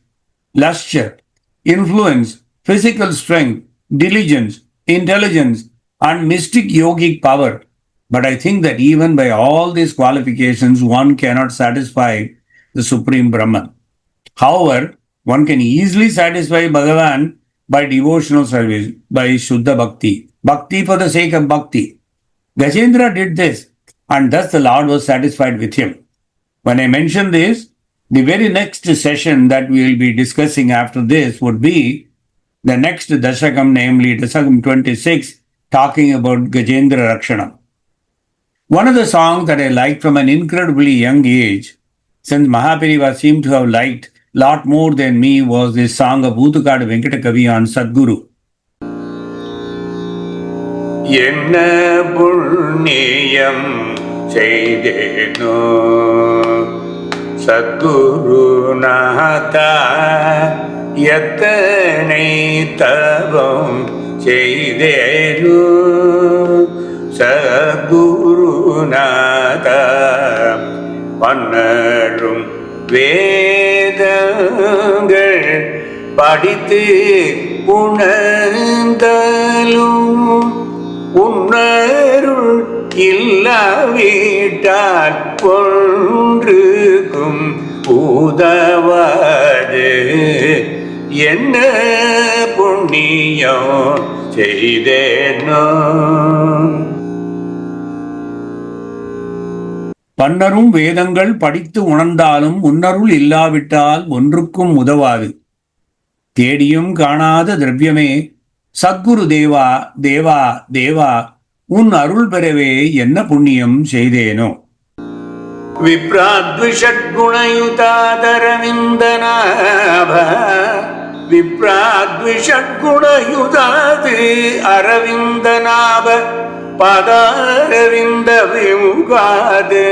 lustre, influence, physical strength, diligence, intelligence, and mystic yogic power. But I think that even by all these qualifications, one cannot satisfy the Supreme Brahman. However, one can easily satisfy Bhagavan by devotional service, by Shuddha Bhakti. Bhakti for the sake of Bhakti. Gajendra did this, and thus the Lord was satisfied with him. When I mention this, the very next session that we will be discussing after this would be the next Dashakam, namely Dashakam 26, talking about Gajendra Rakshana. One of the songs that I liked from an incredibly young age, since Mahaperiavaa seemed to have liked a lot more than me, was this song of Oothukadu Venkata Kavi on Sadguru. என்ன புண்ணியம் செய்தேனோ சத்குருநாதா எத்தனை தவம் செய்தேனோ சத்குருநாதா பன்னரும் வேதங்கள் படித்து உணர்ந்தாலும் உன்னருள் இல்லாவிட்டால் ஒன்றுக்கும் உதவாது என்ன புண்ணியம் செய்தேனோ. பன்னரும் வேதங்கள் படித்து உணர்ந்தாலும் உன்னருள் இல்லாவிட்டால் ஒன்றுக்கும் உதவாது. தேடியும் காணாத திரவியமே சத்குரு தேவா தேவா தேவா உன் அருள் பெறவே என்ன புண்ணியம் செய்தேனோ. விப்ராத்விஷட்குணயுதாதரவிந்தநாப விப்ராத்விஷட்குணயுதாது அரவிந்தநாப பதாரவிந்த விமுகாது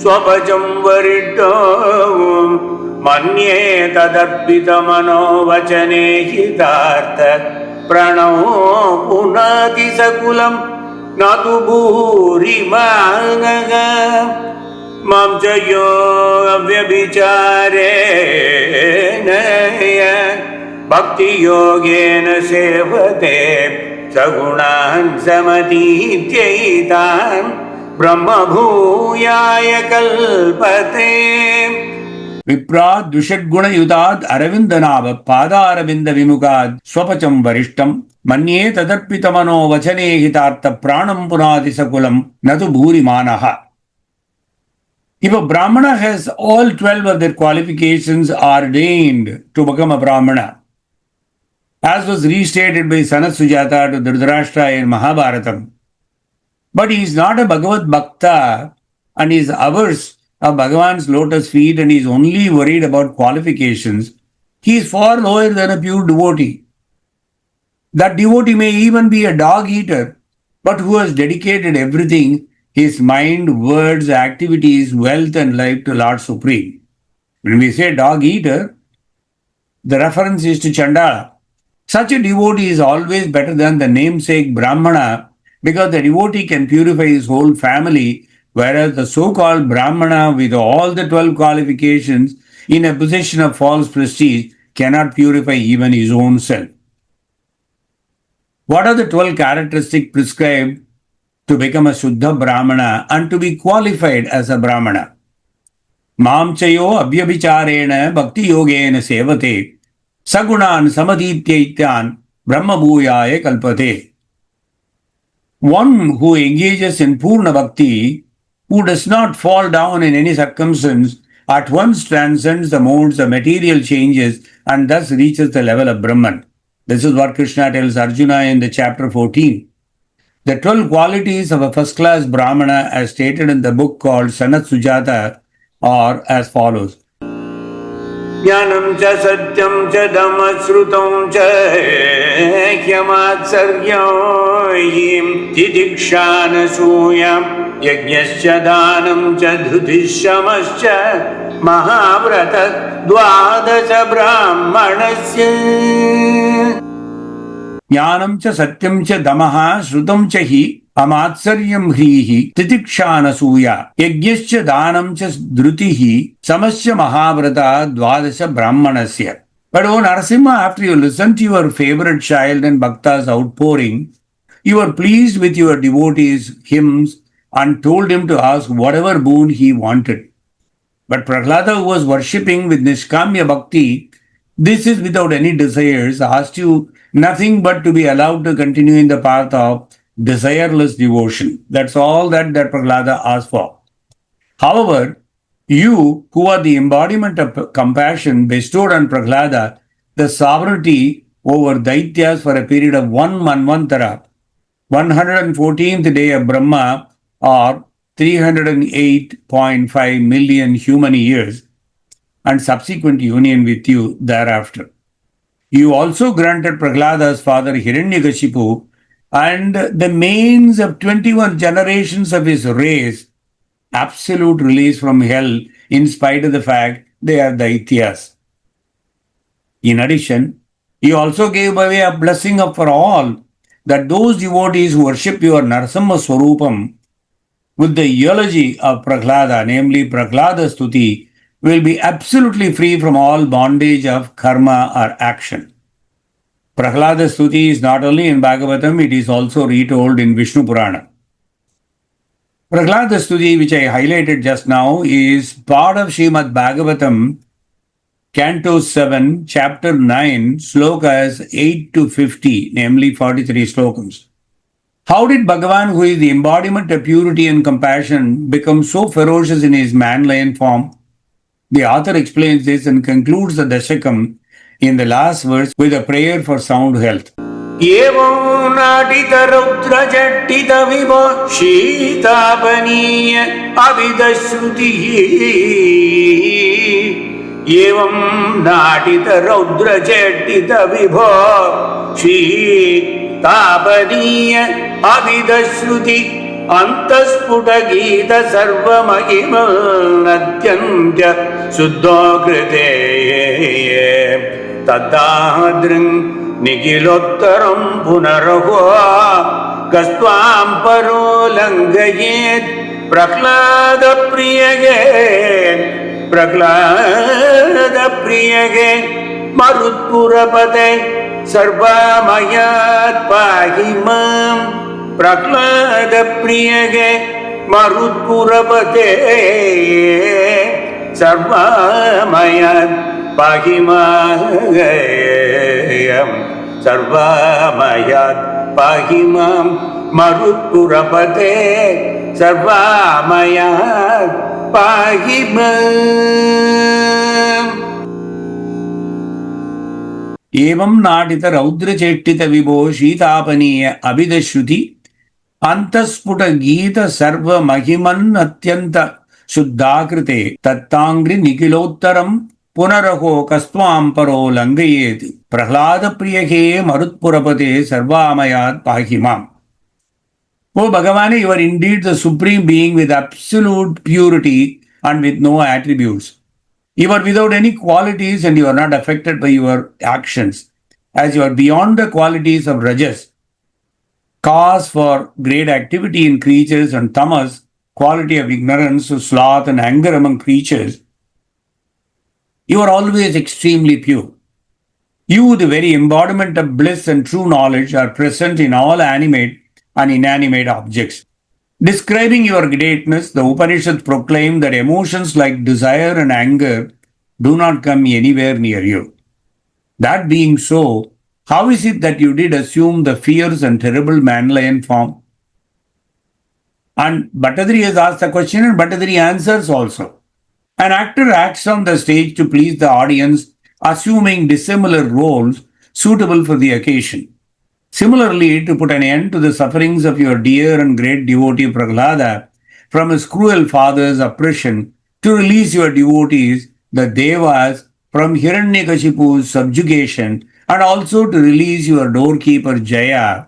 ஸ்வபஜம் வரிட்டோம் மன்யே ததர்ப்பித மனோவச்சனே ஹிதார்த்த பிரணவோ புனாதி சகுலம் நது பூரிமானக மாம் ஜயோ அவ்யபிசாரேன பக்தி யோகேன சேவதே சகுணான் சமதீத்யைதான் பிரம்மபூயாய கல்பதே. விப்ராத் துஷட்குணயுதாத் அரவிந்தநாப பாதாரவிந்த விமுகாத் ஸ்வபச்சம் வரிஷ்டம் மன்யே ததர்ப்பித மனோ வச்சனே ஹிதார்த்த பிராணம் புனாதி சகுலம் நது பூரிமானஹா. If a Brahmana has all 12 of their qualifications ordained to become a Brahmana, as was restated by Sanat Sujata to Dhritarashtra in Mahabharatam, but he is not a Bhagavad Bhakta and is averse of Bhagavan's lotus feet and is only worried about qualifications, he is far lower than a pure devotee. That devotee may even be a dog eater, but who has dedicated everything, his mind, words, activities, wealth and life to Lord Supreme. When we say dog eater, the reference is to Chandala. Such a devotee is always better than the namesake Brahmana because the devotee can purify his whole family, whereas the so-called Brahmana with all the 12 qualifications in a position of false prestige cannot purify even his own self. What are the 12 characteristics prescribed to become a Shuddha Brahmana and to be qualified as a Brahmana? Mamchayo abhyabhicharena bhakti yogena sevate sagunan samadityaityan brahmabhuyaya kalpate. One who engages in Purna Bhakti, who does not fall down in any circumstance, at once transcends the modes of material changes and thus reaches the level of Brahman. This is what Krishna tells Arjuna in the chapter 14. The 12 qualities of a first-class Brahmana as stated in the book called Sanat Sujata are as follows. Jnanam cha satyam cha dhammasrutam cha hyamatsaryam tidikshana suyam yajnascha dhanam cha dhrutishamascha mahavrata dvadasa brahmanasya. Jnanam cha satyam cha damaha srutam cha hi amatsaryam hrihi titikshana suya yajnascha dhanam cha dhrutihi samasya mahavrata dvadasa brahmanasya. But oh Narasimha, after you listened to your favorite child and Bhakta's outpouring, you were pleased with your devotees' hymns and told him to ask whatever boon he wanted. But Prahlada, who was worshipping with Nishkamya Bhakti, this is without any desires, asked you nothing but to be allowed to continue in the path of desireless devotion. That's all that Prahlada asked for. However, you, who are the embodiment of compassion, bestowed on Prahlada the sovereignty over daityas for a period of one manvantara, 114th day of Brahma, or 308.5 million human years, and subsequent union with you thereafter. You also granted Prahlada's father Hiranyakasipu and the mains of 21 generations of his race absolute release from hell in spite of the fact they are daityas. In addition, he also gave away a blessing for all that those devotees who worship your Narasimha Swarupam with the eulogy of Prahlada, namely Prahlada Stuti, will be absolutely free from all bondage of karma or action. Prahlada Stuti is not only in Bhagavatam, it is also retold in Vishnu Purana. Prahlada Stuti, which I highlighted just now, is part of Srimad Bhagavatam, Canto 7, Chapter 9, Slokas 8 to 50, namely 43 slokams. How did Bhagavan, who is the embodiment of purity and compassion, become so ferocious in his man-lion form? The author explains this and concludes the Dashakam in the last verse with a prayer for sound health. एवं नाटित रौद्र जट्टित विभो शीतापनीय अविदश्रुतिः एवं नाटित रौद्र जट्टित विभो शीतापनीय अविदश्रुति अंतस्फुट गीत सर्वमहिमन्यन्त्य शुद्धो कृते तदाद्रं निखिलोत्तरं पुनरहो कस्त्वां परो लङ्घयेत् प्रह्लाद प्रियगे मरुत्पुरपते सर्वमयात् पाहि मां प्रह्लाद प्रियगे मरुत्पुरपते सर्वमयात् पाहि मां सर्वमयात् पाहि मां मरुत्पुरपते सर्वमयात् पाहि माम् एवं नाटित रौद्रचेष्टित विभो शीतापनीय अभिदश्रुति अंतस्फुट गीत सर्व महिमन् अत्यंत शुद्धाकृते तत्तांग्रि निखिलोत्तरम पुनरहो कस्त्वां परो लंघयेत् प्रह्लाद प्रियगे मरुत्पुरपते सर्वामयात् पाहि माम्. O Bhagavan, you are indeed the supreme being with absolute purity and with no attributes. You are without any qualities and you are not affected by your actions, as you are beyond the qualities of rajas, cause for great activity in creatures, and tamas, quality of ignorance, sloth and anger among creatures. You are always extremely pure. You, the very embodiment of bliss and true knowledge, are present in all animate and inanimate objects. Describing your greatness, the Upanishads proclaim that emotions like desire and anger do not come anywhere near you. That being so, how is it that you did assume the fierce and terrible man-lion form? And Bhattadri has asked the question and Bhattadri answers also. An actor acts on the stage to please the audience, assuming dissimilar roles suitable for the occasion. Similarly, to put an end to the sufferings of your dear and great devotee Prahlada from his cruel father's oppression, to release your devotees, the Devas, from Hiranyakasipu's subjugation, and also to release your doorkeeper Jaya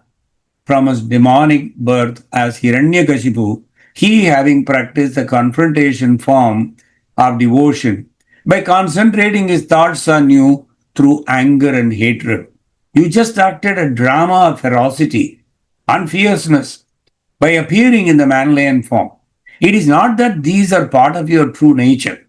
from his demonic birth as Hiranyakasipu, he having practiced the confrontation form of devotion by concentrating his thoughts on you through anger and hatred. You just acted a drama of ferocity and fierceness by appearing in the man-lion form. It is not that these are part of your true nature.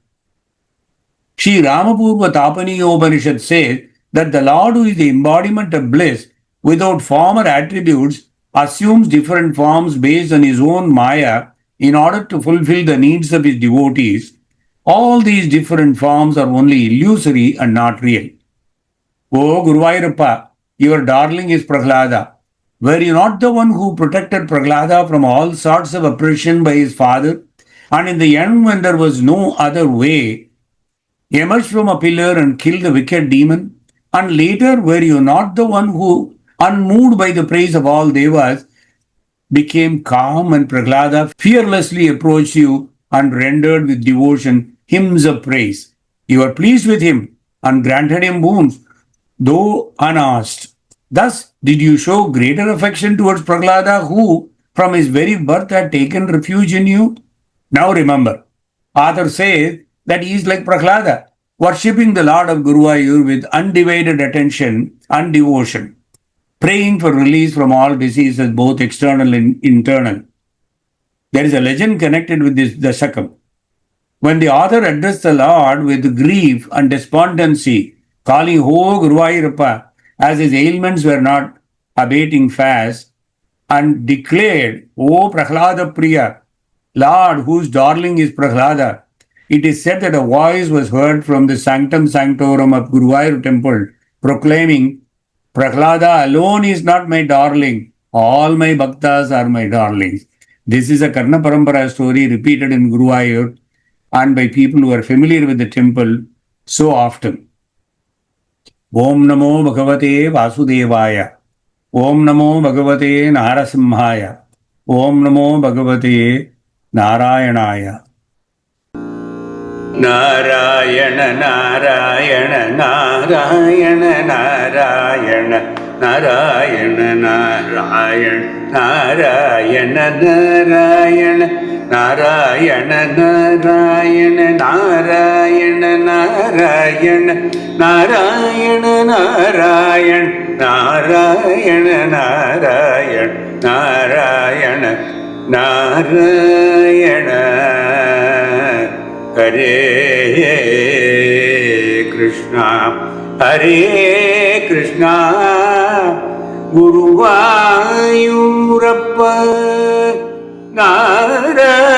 Sri Ramapurva Tapaniyopanishad says that the Lord, who is the embodiment of bliss without form or attributes, assumes different forms based on his own Maya in order to fulfill the needs of his devotees. All these different forms are only illusory and not real. O Guruvayurappa, your darling is Prahlada. Were you not the one who protected Prahlada from all sorts of oppression by his father? And in the end, when there was no other way, emerged from a pillar and killed the wicked demon? And later, were you not the one who, unmoved by the praise of all devas, became calm and Prahlada fearlessly approached you and rendered with devotion hymns of praise? You were pleased with him and granted him boons, though unasked. Thus, did you show greater affection towards Prahlada, who, from his very birth, had taken refuge in you? Now remember, author says that he is like Prahlada, worshipping the Lord of Guruvayur with undivided attention and devotion, praying for release from all diseases, both external and internal. There is a legend connected with this Dashakam. When the author addressed the Lord with grief and despondency, calling Ho Guruvayurappa, as his ailments were not abating fast, and declared, O Prahlada Priya, Lord, whose darling is Prahlada, it is said that a voice was heard from the sanctum sanctorum of Guruvayur temple, proclaiming, Prahlada alone is not my darling, all my bhaktas are my darlings. This is a Karna Parampara story repeated in Guruvayur and by people who are familiar with the temple so often. Om Namo Bhagavate Vasudevaya. Om Namo Bhagavate Narasimha-avatārā. Om Namo Bhagavate Narayanaya. Narayana Narayana Narayana Narayana Narayana Narayana Narayana Narayana Narayana Narayana Narayana Narayana Narayana Narayana Narayana Narayana Hare Krishna Hare Krishna Guruvayurappa Narayanam